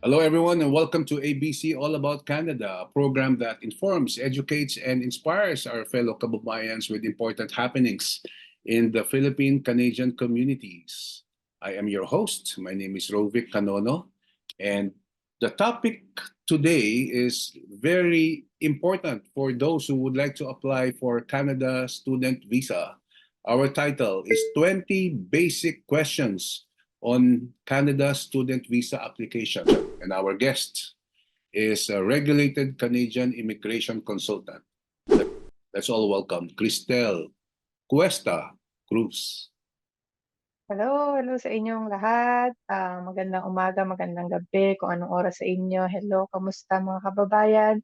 Hello, everyone, and welcome to ABC All About Canada, a program that informs, educates, and inspires our fellow kababayans with important happenings in the Philippine-Canadian communities. I am your host. My name is Rovic Canono, and the topic today is very important for those who would like to apply for Canada Student Visa. Our title is 20 Basic Questions on Canada Student Visa Application. And our guest is a regulated Canadian immigration consultant. Let's all welcome Cristel Cuesta Cruz. Hello sa inyong lahat. Magandang umaga, magandang gabi, kung anong oras sa inyo. Hello, kamusta mga kababayan?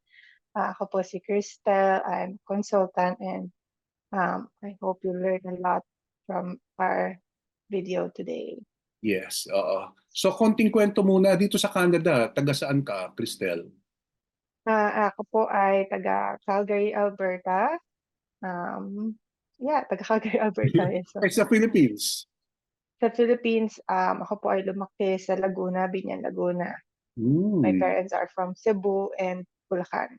Ako po si Cristel. I'm consultant and I hope you learn a lot from our video today. Yes, So konting kwento muna dito sa Canada. Taga saan ka, Cristel? Ako po ay taga Calgary, Alberta. Taga Calgary, Alberta. Yes. Ay, sa Philippines. Sa Philippines, ako po ay lumaki sa Laguna, Binyan, Laguna. My parents are from Cebu and Bulacan.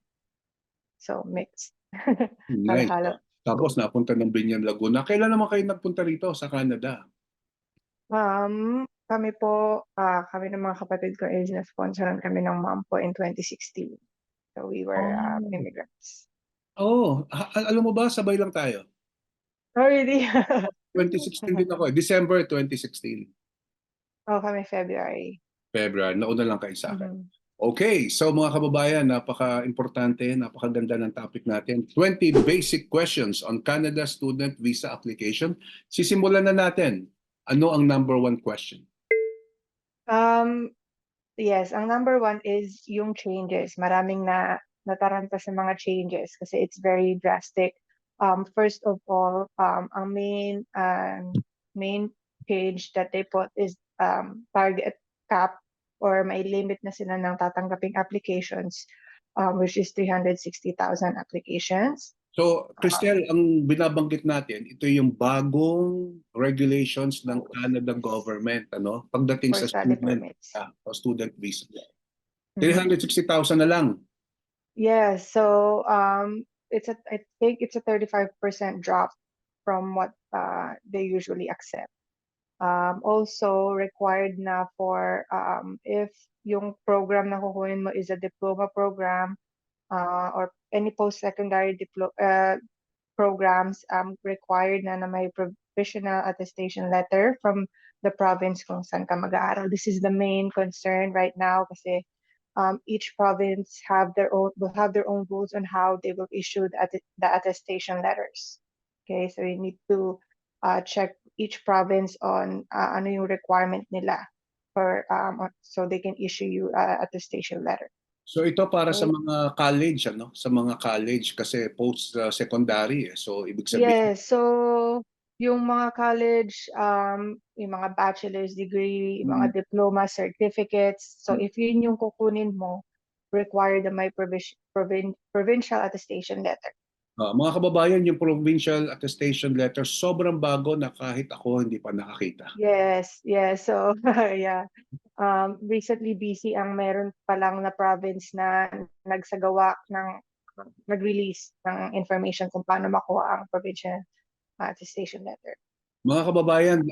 So, mixed. Nice. Halo-halo. Tapos napunta ng Binyan, Laguna. Kailan naman kayo nagpunta rito sa Canada? Kami ng mga kapatid ko is na-sponsoran kami ng mom po in 2016. So, we were immigrants. Alam mo ba, sabay lang tayo. Oh, really? 2016 din ako. December 2016. Kami February. Nauna lang kayo sa akin. Okay, so mga kababayan, napaka-importante, napakaganda ng topic natin. 20 basic questions on Canada Student Visa Application. Sisimulan na natin. Ano ang number one question? Yes, ang number one is yung changes. Maraming nataranta sa mga changes kasi it's very drastic. First of all, ang main change that they put is target cap or may limit na sila ng tatanggaping applications, which is 360,000 applications. So, Cristel, ang binabanggit natin, ito yung bagong regulations ng Canada government, ano? Pagdating For sa study student, permits. student visa. 360,000 na lang. Yeah, so I think it's a 35% drop from what they usually accept. Also required na for if yung program na kukunin mo is a diploma program or any post-secondary programs, required na may provisional attestation letter from the province kung saan ka mag-aaral. This is the main concern right now kasi each province will have their own rules on how they will issue the attestation letters. Okay, so you need to check each province on ano yung requirement nila for so they can issue you attestation letter. So ito para sa mga college, ano? Sa mga college kasi post-secondary. So ibig sabihin. Yes, so yung mga college, yung mga bachelor's degree, yung mga diploma certificates. So if yun yung kukunin mo, required na may provincial attestation letter. Mga kababayan, yung provincial attestation letter, sobrang bago na kahit ako hindi pa nakakita. Yes. So, yeah. Recently, BC ang meron pa lang na province na nag-release ng information kung paano makuha ang provincial attestation letter. Mga kababayan,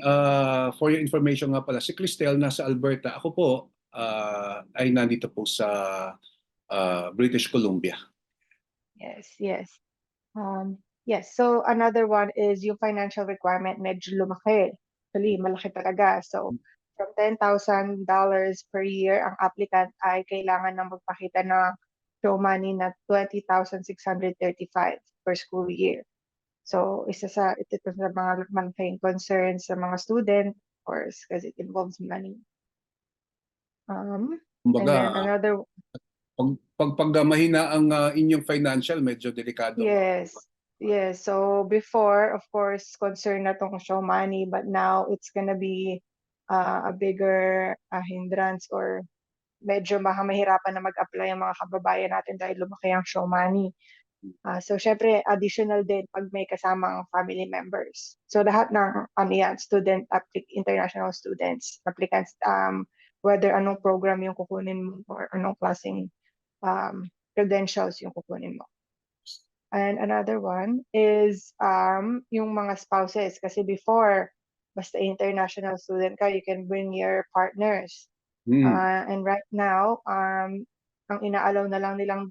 for your information nga pala, si Cristel nasa Alberta. Ako po ay nandito po sa British Columbia. Yes. Yes, so another one is yung financial requirement, medyo lumaki. Actually, malaki talaga. So, from $10,000 per year, ang applicant ay kailangan na magpakita ng show money na 20,635 per school year. So, ito sa mga malaking concerns sa mga student, of course, because it involves money. And then another... Pag mahina ang inyong financial, medyo delikado. Yes. So before, of course, concern na tong show money, but now it's gonna be a bigger hindrance or medyo mahirapan na mag-apply ang mga kababayan natin dahil lumaki ang show money. So syempre, additional din pag may kasamang family members. So lahat ng international students, applicants, whether anong program yung kukunin mo or anong klaseng credentials yung kukunin mo. And another one is yung mga spouses. Kasi before, basta international student ka, you can bring your partners. And right now, ang inaalaw na lang nilang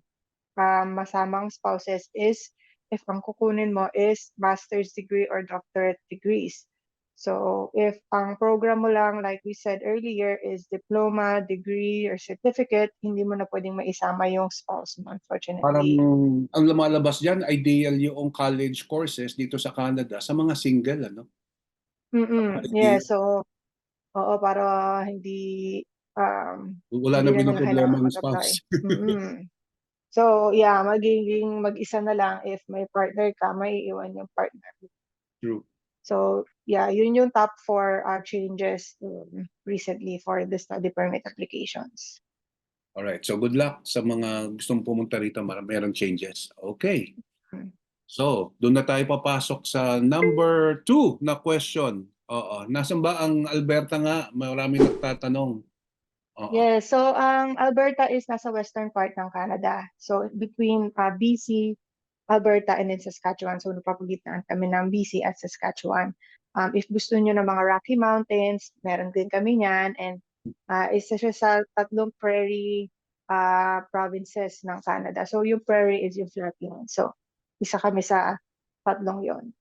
masamang spouses is if ang kukunin mo is master's degree or doctorate degrees. So if ang program mo lang, like we said earlier, is diploma, degree, or certificate, hindi mo na pwedeng maisama yung spouse mo, Parang unfortunately. ang lumalabas dyan, ideal yung college courses dito sa Canada sa mga single, ano? Yeah, Ideal. so oo, para hindi um, Wala hindi na na nila problema kailangan ng mag-apply. spouse. So yeah, magiging mag-isa na lang if may partner ka, may iwan yung partner. True. So yeah, yun yung top 4 changes recently for the study permit applications. Alright, so good luck sa mga gustong pumunta rito, merong changes. Okay. Hmm. So, doon na tayo papasok sa number 2 na question. Oo. Nasaan ba ang Alberta nga? Maraming nagtatanong. Oo. Yeah, so Alberta is nasa western part ng Canada. So between BC, Alberta, and then Saskatchewan. So napapagitnaan kami ng BC at Saskatchewan. If gusto niyo ng mga Rocky Mountains, meron din kami niyan. And isa siya sa 3 prairie provinces ng Canada. So yung prairie is yung flatland. So isa kami sa 3 yon.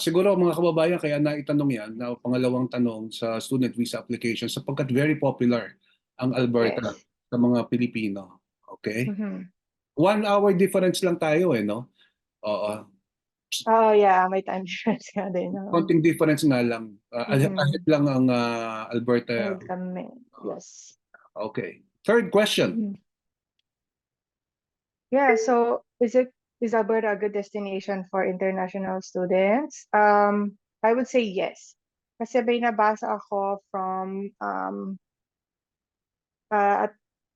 Siguro mga kababayan, kaya naitanong yan na pangalawang tanong sa student visa application sapagkat very popular ang Alberta Yes. sa mga Pilipino. Okay? Mhm. 1 hour difference lang tayo no? Oo. Oh yeah, may time difference nga din. No? Konting difference nga lang. Ahead Mhm. lang ang Alberta. Ahead kami. Yes. Okay. Third question. Mhm. Yeah, so is Alberta a good destination for international students? I would say yes. Kasi may nabasa ako from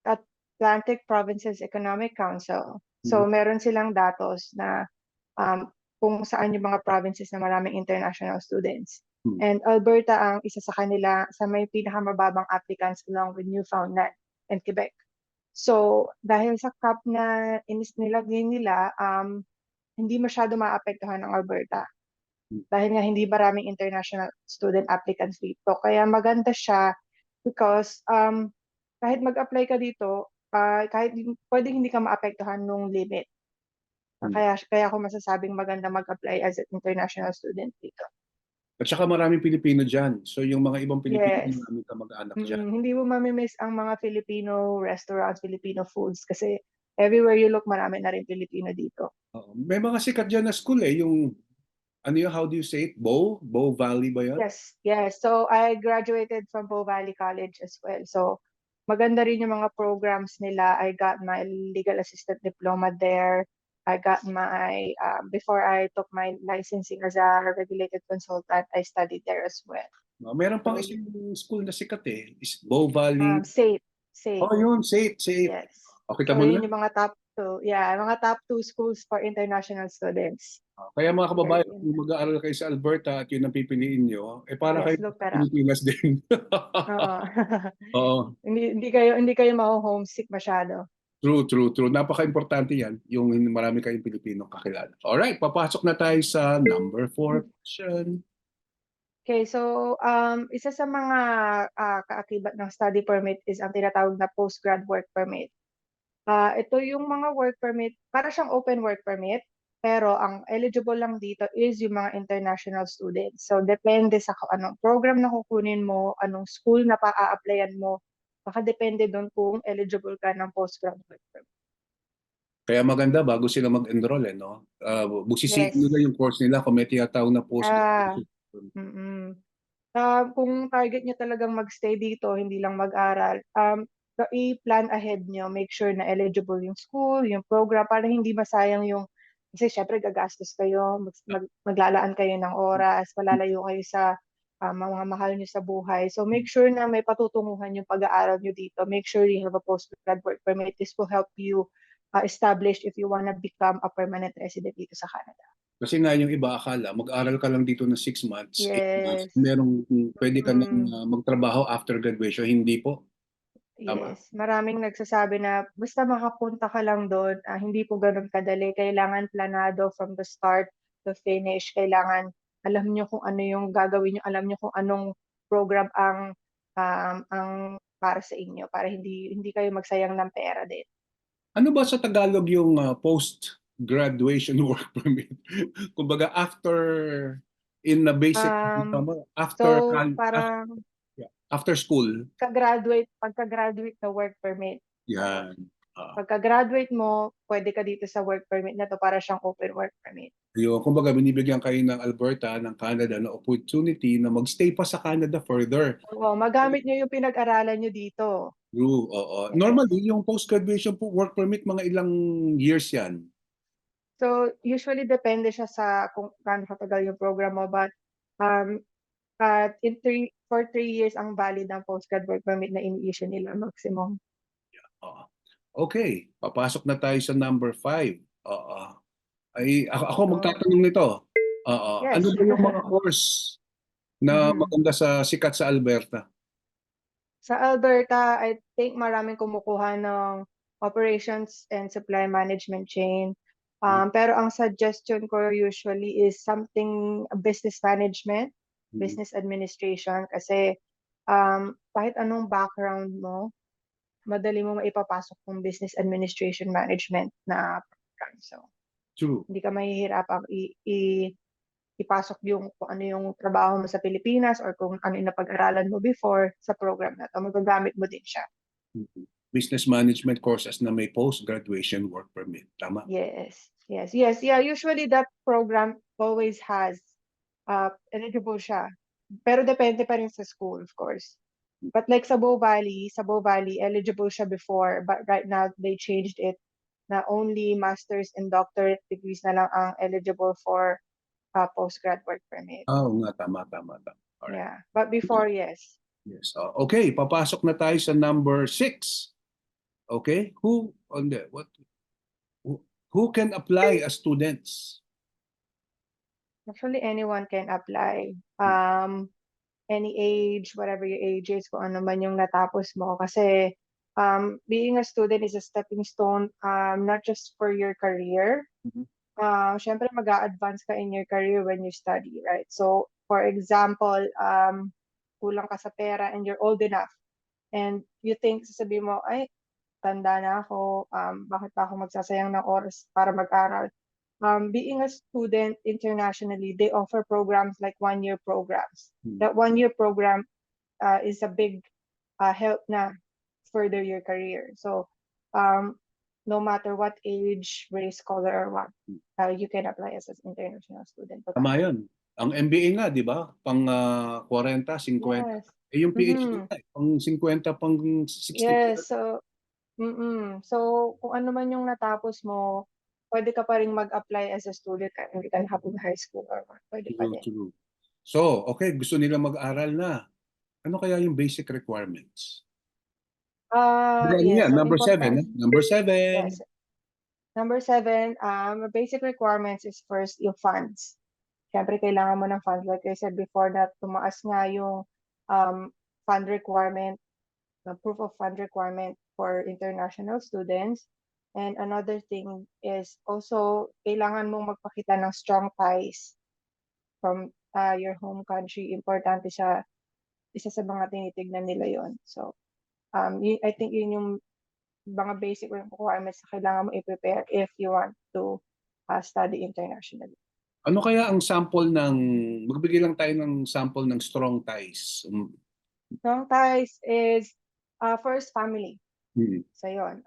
Atlantic Provinces Economic Council. So meron silang datos na kung saan yung mga provinces na maraming international students. Hmm. And Alberta ang isa sa kanila sa may pinakamababang applicants along with Newfoundland and Quebec. So, dahil sa cap na nilagay nila, hindi masyado maapektuhan ng Alberta. Dahil nga hindi maraming international student applicants dito. Kaya maganda siya because kahit mag-apply ka dito, kahit pwedeng hindi ka maapektuhan nung limit. Kaya ako masasabing maganda mag-apply as an international student dito. At saka maraming Pilipino dyan. So yung mga ibang Pilipino, Yes. maraming kamag-anak dyan. Hindi mo mamimiss ang mga Filipino restaurants, Filipino foods kasi everywhere you look, marami na rin Pilipino dito. May mga sikat dyan na school yung ano yun, how do you say it? Bow Valley ba yun? Yes. So I graduated from Bow Valley College as well. So maganda rin yung mga programs nila. I got my legal assistant diploma there. I got my, before I took my licensing as a regulated consultant, I studied there as well. Meron pang So, isang school na sikat is Bow Valley. SAIT. Yun, SAIT. Yes. Kita So mo yun na? yung mga top 2. Yeah, mga top 2 schools for international students. Kaya mga kababayan, Very kung mag-aaral kayo sa Alberta at yun ang pipiliin nyo, para Yes, kayo look sa that up. Pilipinas din. Oo. Oo. Hindi kayo ma-homesick masyado. True. Napaka-importante yan, yung marami kayong Pilipino kakilala. Alright, papasok na tayo sa number 4 question. Okay, so isa sa mga kaakibat ng study permit is ang tinatawag na postgrad work permit. Ito yung mga work permit, para siyang open work permit, pero ang eligible lang dito is yung mga international students. So depende sa anong program na kukunin mo, anong school na pa-a-applyan mo, baka depende doon kung eligible ka ng postgrad work permit. Kaya maganda bago sila mag-enroll no? Busisiin Yes. nila yung course nila kung may tinatawag na post. Kung target nyo talagang magstay dito, hindi lang mag-aral, i-plan ahead nyo, make sure na eligible yung school, yung program, para hindi masayang kasi syempre gagastos kayo, maglalaan kayo ng oras, malalayo kayo sa mga mahal nyo sa buhay. So make sure na may patutunguhan yung pag-aaral nyo dito. Make sure you have a postgrad work permit. This will help you establish if you wanna become a permanent resident dito sa Canada. Kasi nga yung iba akala, mag-aral ka lang dito ng 6 months, 8 months, Yes. pwede ka nang magtrabaho after graduation. Hindi po. Tama? Yes, maraming nagsasabi na basta makapunta ka lang dun, hindi po ganun kadali. Kailangan planado from the start to finish. Kailangan alam niyo kung ano yung gagawin niyo, alam niyo kung anong program ang para sa inyo para hindi hindi kayo magsayang ng pera din. Ano ba sa Tagalog yung post-graduation work permit? Kumbaga after in the basic Um, after so parang after school, pagka-graduate na work permit. Oo. yan. Ah, Pagka-graduate mo, pwede ka dito sa work permit na 'to para siyang open work permit. yun, kumbaga binibigyan kayo ng Alberta, ng Canada, ng opportunity na magstay pa sa Canada further. Oo, magamit niyo yung pinag-aralan niyo dito. True, oo. Yes. Normally, yung post-graduation po work permit, mga ilang years yan. So, usually depende siya sa kung gaano katagal yung program mo but, um, for 3 years ang valid ng postgrad work permit na ini-issue nila maximum. Oo. Okay, papasok na tayo sa number 5. Oo. Ay, ako So, magtatanong nito. Oo. Ano yes. ba yung mga course na Mhm. maganda sa sikat sa Alberta? Sa Alberta, I think maraming kumukuha ng operations and supply management chain. Pero ang suggestion ko usually is something business management, Mhm. business administration kasi kahit anong background mo, madali mo maipapasok yung business administration management na program. So, True. hindi ka mahihirapang ipasok yung kung ano yung trabaho mo sa Pilipinas or kung ano yung napag-aralan mo before sa program na 'to, magagamit mo din siya. Mhm. Business management courses na may post-graduation work permit. Tama? Yes, yes, yes, yeah, usually that program always has, eligible siya. Pero depende pa rin sa school, of course. But like sa Bow Valley, eligible siya before, but right now they changed it na only master's and doctorate degrees na lang ang eligible for, postgrad work permit. Oo nga, tama, tama, tama. Alright. Yeah, but before, yes. Yes. Okay, papasok na tayo sa number 6. Okay? Who, who can apply as students? Actually, anyone can apply. Any age, whatever your age is, kung ano man yung natapos mo. Kasi being a student is a stepping stone, not just for your career. Mhm. Syempre, mag-a-advance ka in your career when you study, right? So, for example, kulang ka sa pera and you're old enough and you think, sasabihin mo, ay, tanda na ako, bakit pa ako magsasayang ng oras para mag-aral? Being a student internationally, they offer programs like one-year programs. Hmm. That one-year program is a big help na further your career. So, no matter what age, race, color, or what, you can apply as an international student Tama program. yun. Ang MBA nga, di ba? Pang 40, 50. Yes. Eh, yung PhD Mhm. nga, pang 50, pang 60. Yes. So, So, kung ano man yung natapos mo, pwede ka pa ring mag-apply as a student kahit hindi ka nakapag-high school or what, pwede pa True, din. true. So, okay, gusto nila mag-aral na. Ano kaya yung basic requirements? Ano Yes, yan? so Number 7. important. Number Yes. 7. Number 7, basic requirements is first yung funds. Siyempre kailangan mo ng funds like I said before na tumaas nga yung fund requirement, the proof of fund requirement for international students. And another thing is also kailangan mong magpakita ng strong ties from your home country. Importante siya, isa sa mga tinitignan nila yon. So, I think yun yung mga basic requirements na kailangan mo i-prepare if you want to study internationally. Ano kaya ang sample ng, magbigay lang tayo ng sample ng strong ties. Strong ties is first family. Hmm. So yun.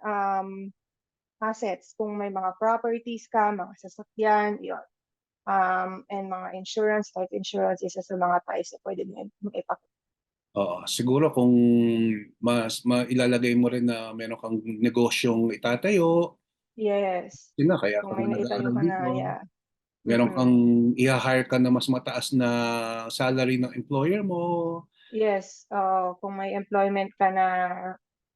Assets, kung may mga properties ka, mga sasakyan, yun. And mga insurance, life insurance, isa sa mga ties na pwede mo ipakita. Oo, siguro kung mas mailalagay mo rin na meron kang negosyong itatayo, Yes. yun na, kaya ka Kung may nga naitayo nag-aaral ka na, dito. yeah. Meron Mm-mm. kang i-hire ka na mas mataas na salary ng employer mo. Yes, kung may employment ka na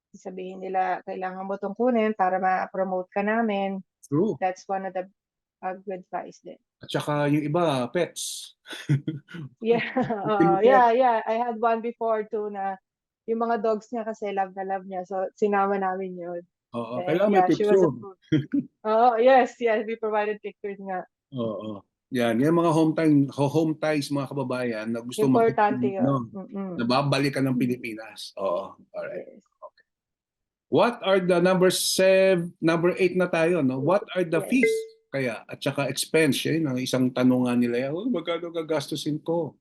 sasabihin nila kailangan mo 'tong kunin para ma-promote ka namin, True. that's one of the good advice din. At saka yung iba, pets. Yeah, Pati yung pet. yeah, yeah, I had one before too na yung mga dogs niya kasi love na love niya. So, sinama namin yun. Oo, And kailangan may yeah, she was picture. approved. Oh, yes, yes, we provided pictures nga. Oo. Yan, yung mga home ties mga kababayan na gusto makita Importante yun. no, na babalikan ng Mm. Pilipinas. Oo, alright. Yes. What are the number 8 na tayo, no? What are the Yes. fees kaya at saka expense? Yun, ang isang tanong nga nila yan, oh, magkano gagastusin ko?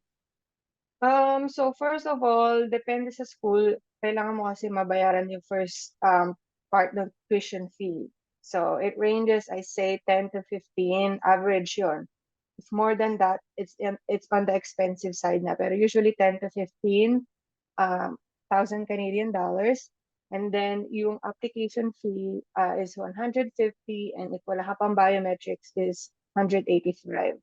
So first of all, depende sa school, kailangan mo kasi mabayaran yung first part ng tuition fee. So it ranges, I say 10 to 15, average yun. If more than that, it's on the expensive side na. Pero usually 10 to 15 thousand Canadian dollars. And then yung application fee is 150, and if wala ka pang biometrics is 185.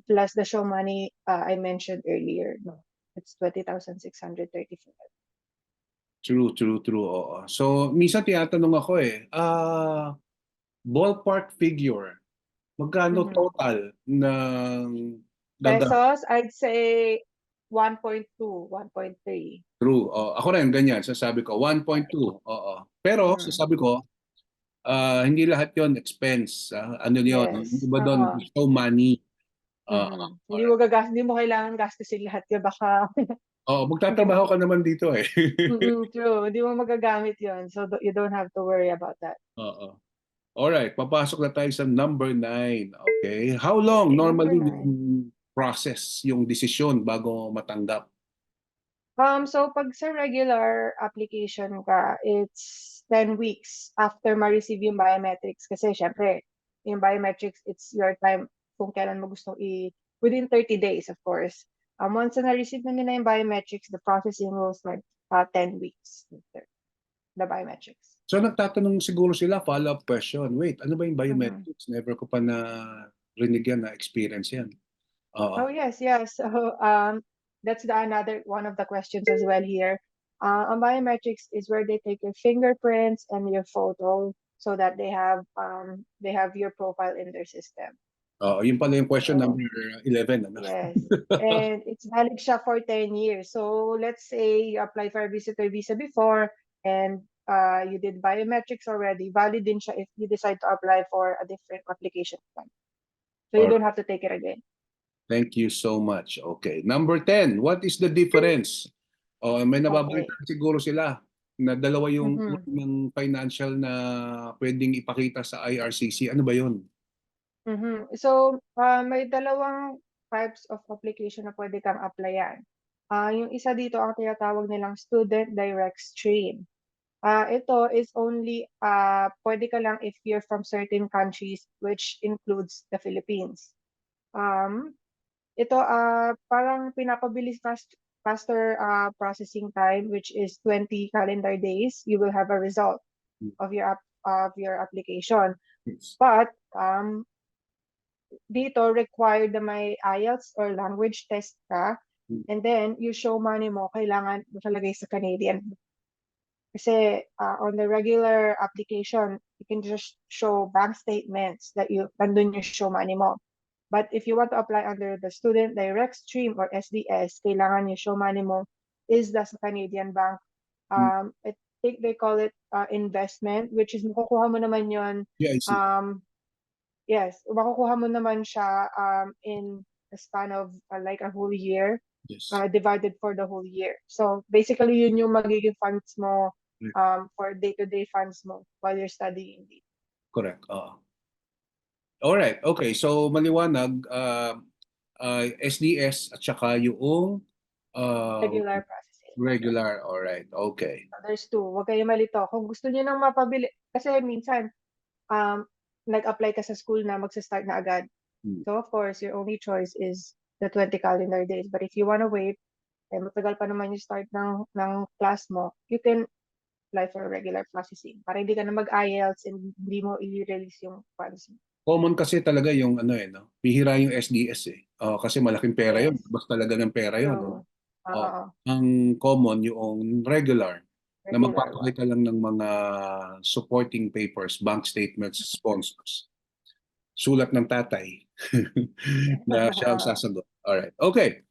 Plus the show money I mentioned earlier, no, it's 20,635. True. Oo. So, minsan tinatanong ako ballpark figure, magkano Mhm. total ng gagastos? Pesos, I'd say 1.2, 1.3. True. Oh, ako rin ganyan, sasabi ko 1.2. Oo. Pero Mm. sasabi ko, hindi lahat 'yon expense. Ano 'yon, yung Yes. iba doon Oo. show money. Hindi mo Alright. hindi mo kailangan gastusin lahat yun, baka Oo, magtatrabaho ka naman dito eh. true. Hindi mo magagamit yun. So you don't have to worry about that. Oo. Alright, papasok na tayo sa number 9. Okay. How long Number normally 9. yung process, yung desisyon bago matanggap? So pag sa regular application ka, it's 10 weeks after ma-receive yung biometrics. Kasi syempre, yung biometrics, it's your time kung kailan mo gusto within 30 days, of course. Once na na-receive na nila yung biometrics, the processing will start 10 weeks after the biometrics. So nagtatanong siguro sila, follow-up question. Wait, ano ba yung Mhm. biometrics? Never ko pa na rinig yan, na experience yan. Oo. Oh, yes, yes. So, that's another one of the questions as well here. On biometrics is where they take your fingerprints and your photo so that they have your profile in their system. Oo, yun pala yung question So, number 11. Ano? yes. And it's valid siya for 10 years. So, let's say you apply for a visitor visa before and you did biometrics already. Valid din siya if you decide to apply for a different application plan. So, you Or don't have to take it again. thank you so much. Okay. Number 10, what is the difference? Oh, may Okay. nababalita siguro sila na dalawa yung Mhm. ng financial na pwedeng ipakita sa IRCC. Ano ba yun? So, may dalawang types of application na pwede kang applyan. Yung isa dito ang tinatawag nilang Student Direct Stream. Ito is only pwede ka lang if you're from certain countries, which includes the Philippines. Ito parang pinapabilis faster processing time, which is 20 calendar days. You will have a result of your application. Yes. But dito required na may IELTS or language test ka, and then you show money mo, kailangan nakalagay sa Canadian. Kasi on the regular application, you can just show bank statements that nandun yung show money mo. But if you want to apply under the Student Direct Stream or SDS, kailangan yung show money mo is the Canadian bank. I think they call it investment, which is makukuha mo naman yon. Yeah, I see. Yes, makukuha mo naman siya in the span of like a whole year, Yes. divided for the whole year. So basically, yun yung magiging funds mo for day-to-day funds mo while you're studying. Correct. Alright. Okay. So maliwanag, SDS at saka yung Regular processing. regular. Alright. Okay. So there's two. Huwag kayo malito. Kung gusto niyo nang mapabili, kasi minsan, nag-apply ka sa school na magsa-start na agad. So of course, your only choice is the 20 calendar days. But if you wanna wait, eh matagal pa naman yung start ng class mo, you can apply for regular processing para hindi ka na mag-IELTS and hindi mo i-release yung funds mo. Common kasi talaga yung ano no? Bihira yung SDS eh. Kasi malaking pera yun. Yes. Basta talaga ng pera yun. True. Oo. Ang common yung regular na Regular one. magpapakita lang ng mga supporting papers, bank statements, sponsors. Sulat ng tatay na siya ang sasagot. Alright. Okay.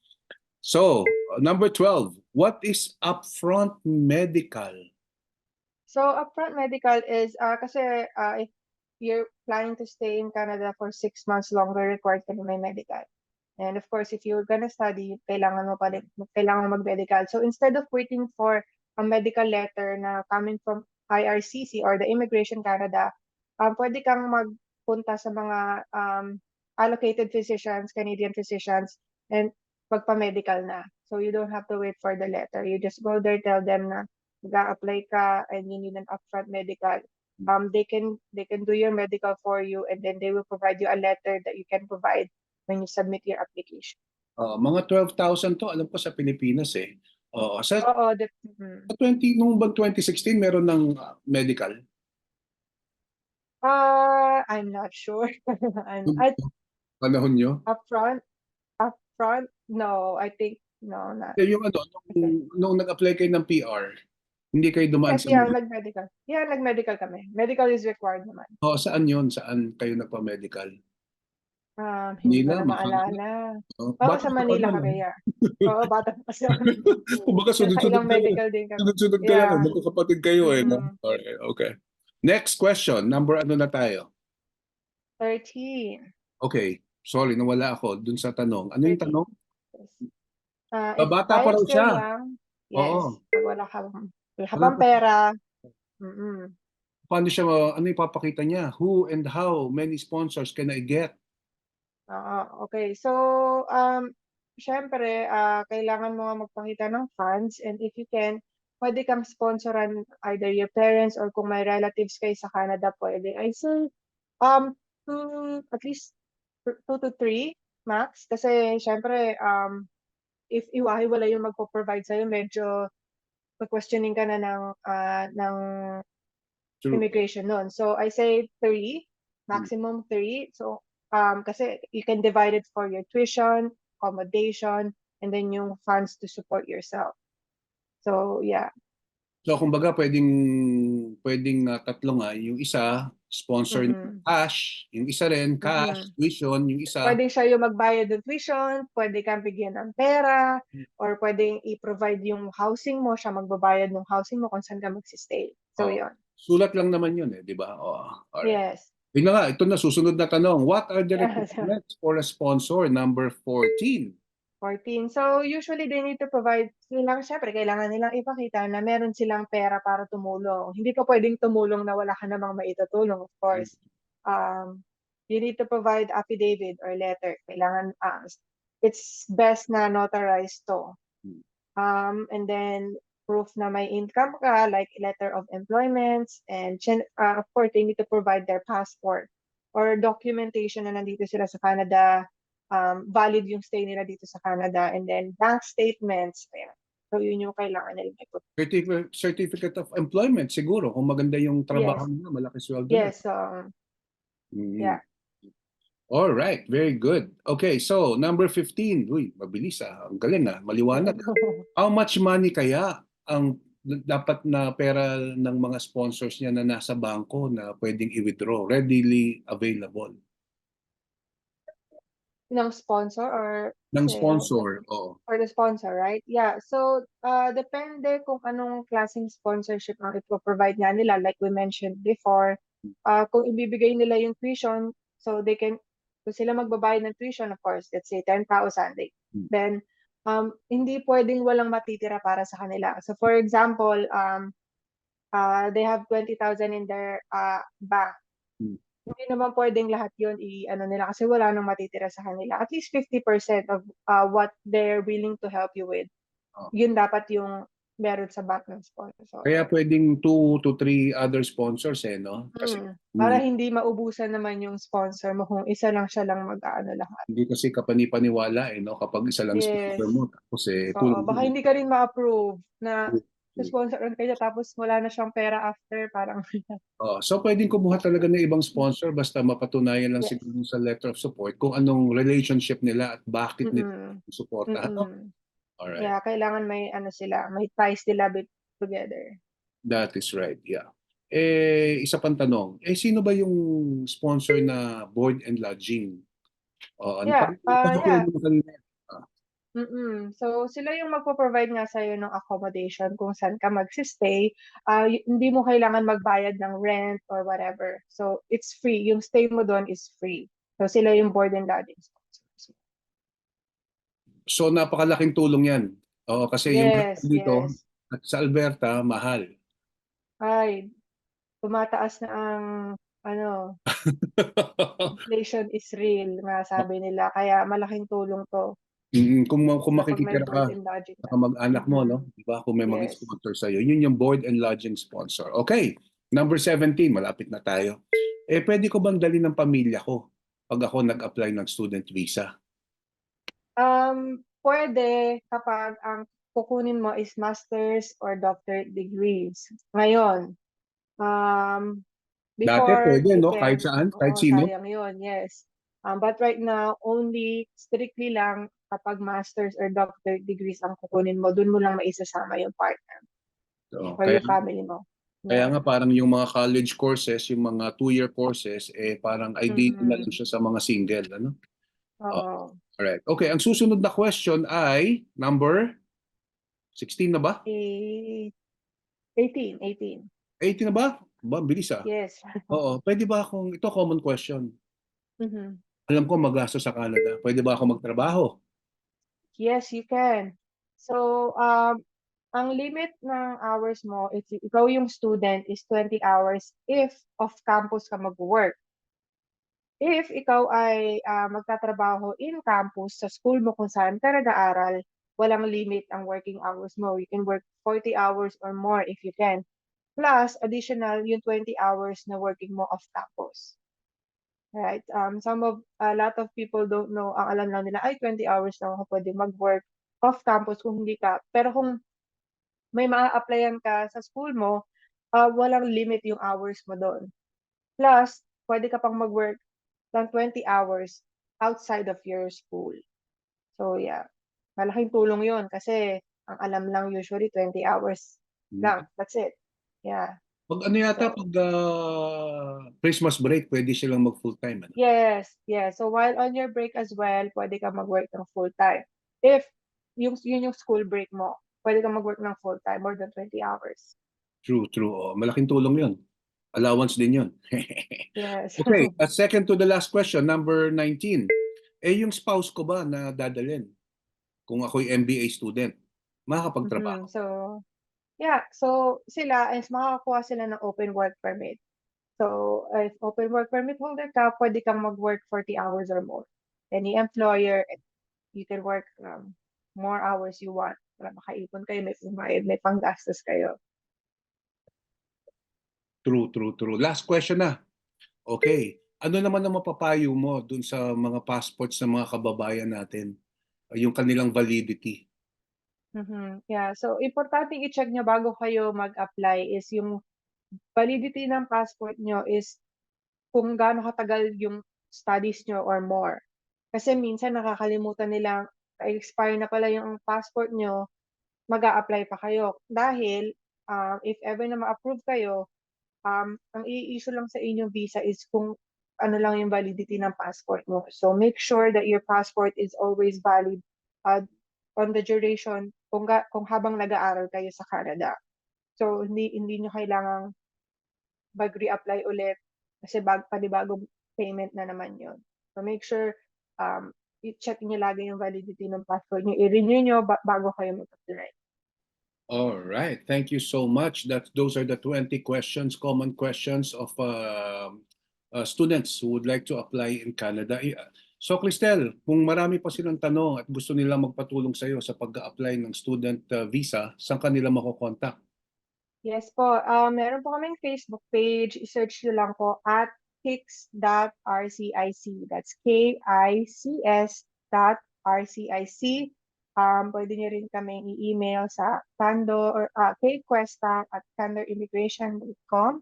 So, Number 12, what is upfront medical? So upfront medical is kasi if you're planning to stay in Canada for 6 months longer, required ka na may medical. And of course, if you're gonna study, kailangan mo mag-medical. So instead of waiting for a medical letter na coming from IRCC or the Immigration Canada, pwede kang magpunta sa mga allocated physicians, Canadian physicians, and magpa-medical na. So you don't have to wait for the letter. You just go there, tell them na mag-a-apply ka and you need an upfront medical. They can do your medical for you, and then they will provide you a letter that you can provide when you submit your application. Mga 12,000 to, alam ko sa Pilipinas eh. Sa Oo, 2016, meron ng medical. I'm not sure. Panahon nyo? Upfront, no, I think no, not. Yung nung nag-apply kayo ng PR, hindi kayo dumaan Yes, sa yeah, nag-medical. Yeah, nag-medical kami. Medical is required naman. saan yun? Saan kayo nagpa-medical? Hindi ko Manila, na maalala. Oo, Bata sa ka pa Manila lang, kami, yeah. Oo, bata pa siya. Kumbaga sunod-sunod Ilang kayo. medical din kami. Sunod-sunod ka Yeah. lang. Magkakapatid kayo eh. No? Mm. Okay. Next question. Number ano na tayo? 13. Okay. Sorry, nawala ako dun sa tanong. Ano yung 13. tanong? If Bata pa while raw still siya. young, yes. Oo. Wala ka Wala pang pa. pera. Mm-mm. Paano siya, ano ipapakita niya? Who and how many sponsors can I get? Okay. So, syempre, kailangan mo nga magpakita ng funds, and if you can, pwede kang sponsoran either your parents or kung may relatives kayo sa Canada, pwede. I say, at least 2 to 3 max. Kasi, syempre, if iwahiwala yung magpo-provide sa'yo, medyo questioning ka na ng True. immigration nun. So, I say 3, maximum 3. So, kasi you can divide it for your tuition, accommodation, and then yung funds to support yourself. So, yeah. So kumbaga pwedeng tatlo nga, yung isa sponsor ng cash, yung isa rin cash, tuition, yung isa Pwede siya yung magbayad ng tuition, pwede kang bigyan ng pera, or pwedeng i-provide yung housing mo, siya magbabayad ng housing mo kung saan ka magsistay. So, yun. Sulat lang naman yun eh, di ba? Alright. Yes. Yun na nga, ito na susunod na tanong. What are the Yeah. requirements for a sponsor? Number 14. 14. So, usually they need to provide, syempre, kailangan nilang ipakita na meron silang pera para tumulong. Hindi ka pwedeng tumulong na wala ka namang maitutulong, of course. You need to provide affidavit or letter. Kailangan, it's best na notarized to. And then, proof na may income ka, like letter of employment, and of course, they need to provide their passport or documentation na nandito sila sa Canada, valid yung stay nila dito sa Canada, and then bank statements. Ayan. So, yun yung kailangan nila. Certificate of employment, siguro. Kung maganda yung trabaho nila, malaki sweldo na. Yes. Yeah. All right, very good. Okay, so number 15. Uy, mabilis Ang galing maliwanag. How much money kaya ang dapat na pera ng mga sponsors niya na nasa bangko na pwedeng i-withdraw, readily available? Ng sponsor or ng sponsor, for the sponsor, right? Yeah. So, depende kung anong klaseng sponsorship ang ipoprovide nga nila. Like we mentioned before, kung ibibigay nila yung tuition, so they can, kung sila magbabayad ng tuition, of course, let's say 10,000, then, hindi pwedeng walang matitira para sa kanila. So, for example, they have 20,000 in their bank. Hindi naman pwedeng lahat yun nila kasi wala nang matitira sa kanila. At least 50% of what they're willing to help you with. Yun dapat yung meron sa bank ng sponsor. Kaya pwedeng 2 to 3 other sponsors no? Kasi, para hindi maubusan naman yung sponsor mo kung isa lang siya lang mag-aano lahat. Hindi kasi kapani-paniwala no? Kapag isa lang sponsor mo, tapos baka hindi ka rin ma-approve na sponsoran ka niya tapos wala na siyang pera after, parang so pwedeng kumuha talaga ng ibang sponsor basta mapatunayan lang siguro sa letter of support kung anong relationship nila at bakit nila suporta. Alright. Yeah, kailangan may sila, may ties sila together. That is right, yeah. Isa pang tanong, sino ba yung sponsor na board and lodging? So, sila yung magpo-provide nga sa'yo ng accommodation kung saan ka magsi-stay. Hindi mo kailangan magbayad ng rent or whatever. So, it's free. Yung stay mo doon is free. So, sila yung board and lodging sponsors. So napakalaking tulong yan. Oo, kasi yung Yes, dito yes. at sa Alberta, mahal. Ay, tumataas na ang ano, inflation is real, nga sabi nila. Kaya malaking tulong 'to Kung kapag may makikitira ka board and lodging sa ka. kamag-anak mo, no? Mm, Di ba? Kung may yes. mag-sponsor sa'yo, yun yung board and lodging sponsor. Okay, number 17, malapit na tayo. Pwede ko bang dali ng pamilya ko pag ako nag-apply ng student visa? Puwede kapag ang kukunin mo is master's or doctorate degrees. Ngayon, um, Dati before pwede, you no? Kahit can, saan, kahit oo, sino. sayang yun, yes. But right now, only strictly lang kapag master's or doctorate degrees ang kukunin mo, dun mo lang maisasama yung partner So, or kaya yung family mo. Kaya Yeah. nga parang yung mga college courses, yung mga 2-year courses, parang ideal na lang Mm, siya sa mga single, ano? Oh, oo. alright. Okay, ang susunod na question ay number 16 na ba? Eh, 18. 18 na ba? Ba, bilis ah. Yes. Oo, pwede ba akong, ito common question. Mhm. Alam ko magasto sa Canada. Pwede ba ako magtrabaho? Yes, you can. So, ang limit ng hours mo, if ikaw yung student, is 20 hours if off-campus ka mag-work. If ikaw ay magtatrabaho in campus sa school mo kung saan ka nag-aaral, walang limit ang working hours mo. You can work 40 hours or more if you can. Plus, additional yung 20 hours na working mo off-campus. Right? A lot of people don't know, ang alam lang nila, ay 20 hours lang ako pwede mag-work off-campus kung hindi ka. Pero kung may maa-applyan ka sa school mo, walang limit yung hours mo doon. Plus, pwede ka pang mag-work ng 20 hours outside of your school. So yeah, malaking tulong yun kasi ang alam lang usually 20 hours lang. That's it. Yeah. Pag ano yata, So pag Christmas break, pwede silang mag full-time, ano? yes, yes. So while on your break as well, pwede ka mag-work ng full-time. If yun yung school break mo, pwede ka mag-work ng full-time, more than 20 hours. True, true. Oh, malaking tulong yun. Allowance din yun. Yes. Okay, second to the last question, number 19. Yung spouse ko ba na dadalhin kung ako'y MBA student, makakapagtrabaho? So, yeah. So, sila is makakakuha sila ng open work permit. So, if open work permit holder ka, pwede kang mag-work 40 hours or more. Any employer, you can work more hours you want para makaipon kayo, may pangbayad, may panggastos kayo. True, true, true. Last question na. Okay. Ano naman ang mapapayo mo dun sa mga passports ng mga kababayan natin? Yung kanilang validity. Yeah. So, importante i-check nyo bago kayo mag-apply is yung validity ng passport nyo is kung gaano katagal yung studies nyo or more. Kasi minsan nakakalimutan nilang expire na pala yung passport nyo, mag-a-apply pa kayo. Dahil if ever na ma-approve kayo, ang i-issue lang sa inyong visa is kung ano lang yung validity ng passport mo. So make sure that your passport is always valid uh, on the duration kung habang nag-aaral kayo sa Canada. So hindi nyo kailangang mag-reapply ulit kasi panibagong payment na naman yun. So make sure i-check nyo lagi yung validity ng passport nyo. I-renew nyo bago kayo mag-apply. All right. Thank you so much. Those are the 20 questions, common questions of students who would like to apply in Canada. So, Cristel, kung marami pa silang tanong at gusto nila magpatulong sa iyo sa pag-apply ng student visa, saan kanila makokontak? Yes po. Meron po kaming Facebook page. I-search nyo lang po at kics.rcic. That's KICS.rcic. Pwede nyo rin kaming i-email sa Candor or kquesta@candorimmigration.com.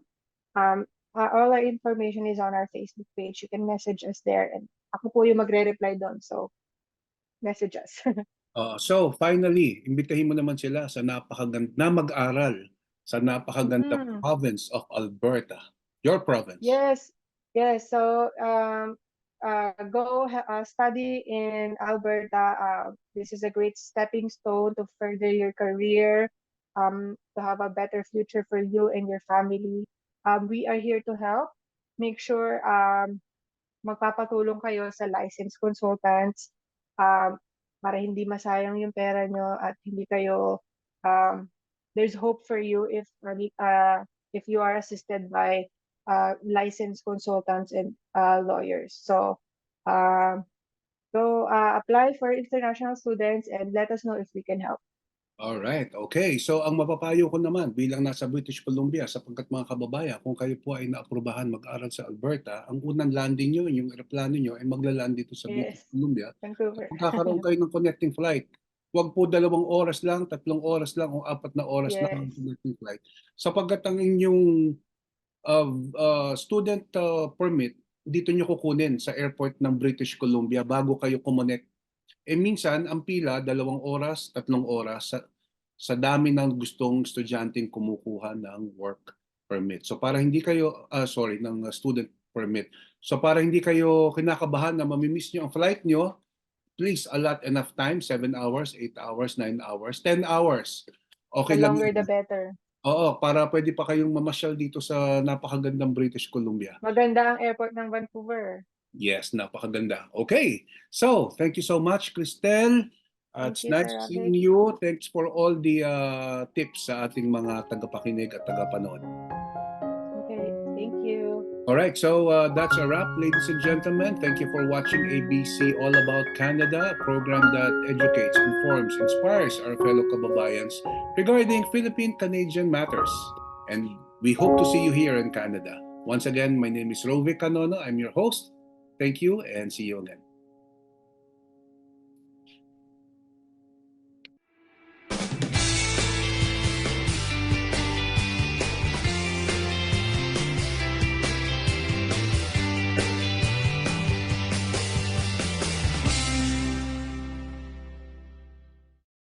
All our information is on our Facebook page. You can message us there and ako po yung magre-reply doon. So, message us. So, finally, imbitahin mo naman sila sa na mag-aral sa napakagandang Mm. province of Alberta. Your province. Yes. Yes. So, study in Alberta. This is a great stepping stone to further your career, to have a better future for you and your family. We are here to help. Make sure magpapatulong kayo sa licensed consultants, para hindi masayang yung pera nyo at hindi kayo, there's hope for you if you are assisted by licensed consultants and lawyers. So apply for international students and let us know if we can help. All right. Okay. So ang mapapayo ko naman bilang nasa British Columbia, sapagkat mga kababayan, kung kayo po ay naaprubahan mag-aral sa Alberta, ang unang landing nyo, yung aeroplano nyo ay maglaland dito sa British Yes, Columbia. Vancouver. Magkakaroon kayo ng connecting flight. Huwag po 2 oras lang, 3 oras lang, o 4 na oras lang ang Yes. connecting flight. Sapagkat ang inyong student permit, dito nyo kukunin sa airport ng British Columbia bago kayo kumonek. Minsan, ang pila, 2 oras, 3 oras sa dami ng gustong estudyanteng kumukuha ng work permit. So para hindi kayo, ng student permit. So para hindi kayo kinakabahan na mamimiss nyo ang flight nyo, please allot enough time, 7 hours, 8 hours, 9 hours, 10 hours. Okay The lang longer yun. the better. Oo, para pwede pa kayong mamasyal dito sa napakagandang British Columbia. Maganda ang airport ng Vancouver. Yes, napakaganda. Okay. So, thank you so much, Cristel. Thank It's you, nice Sir seeing Roderick. you. Thanks for all the tips sa ating mga tagapakinig at tagapanood. Okay, thank you. All right, so that's a wrap, ladies and gentlemen. Thank you for watching ABC All About Canada, a program that educates, informs, inspires our fellow kababayans regarding Philippine-Canadian matters. And we hope to see you here in Canada. Once again, my name is Rovic Canono. I'm your host. Thank you and see you again.